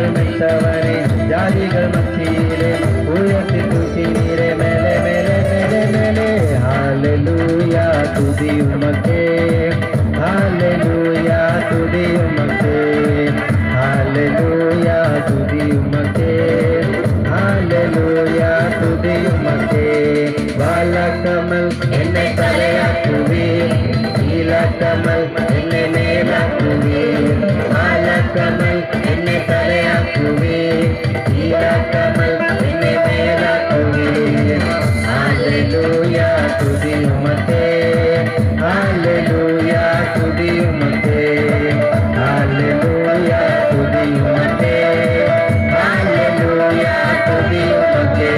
ஜாதிகள் மெத்தவனே ஜாதிகள் மத்தியிலே உயர்த்தி தூக்கி நீரே மேலே மேலே மேலே மேலே ஹalleluya துதி உமக்கே ஹalleluya துதி உமக்கே ஹalleluya துதி உமக்கே ஹalleluya துதி உமக்கே வாலக்கமல் என்னை தலையாக்குவே நீலக்கமல் என்னை மேலாக்குவே வாலக்கமல் என்னை தலையாக்குவே நீலக்கமல் என்னை மேலாக்குவே ஹalleluya துதி உமக்கே ஹalleluya துதி உமக்கே ஹalleluya துதி உமக்கே ஹalleluya துதி உமக்கே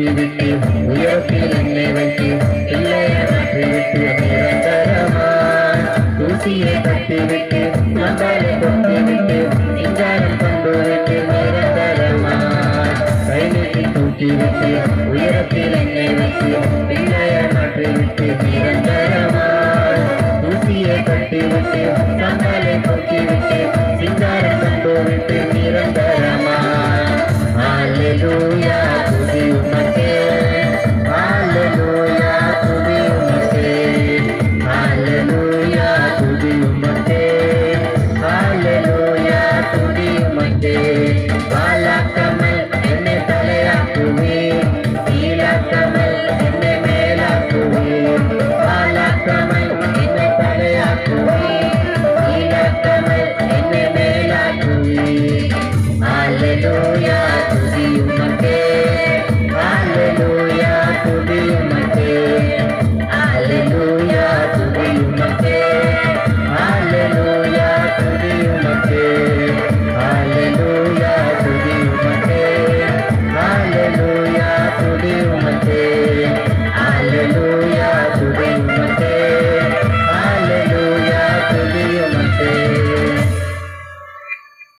விட்டு உயரத்தில் என்னை வைத்து பிள்ளையை மாற்றிவிட்டு நிரந்தரமாய் தூசியை தட்டிவிட்டு மந்தாலை கொட்டிவிட்டு சிங்காரம் கொண்டு விட்டு நிரந்தரமாய் கை நீட்டி தூக்கிவிட்டு உயரத்தில் என்னை வைத்து பிள்ளையை மாற்றிவிட்டு நிரந்தரமாய் தூசியை தட்டிவிட்டு மந்தாலை கொட்டிவிட்டு சிங்காரம் கொண்டு விட்டு நிரந்தரமாய் ஹalleluya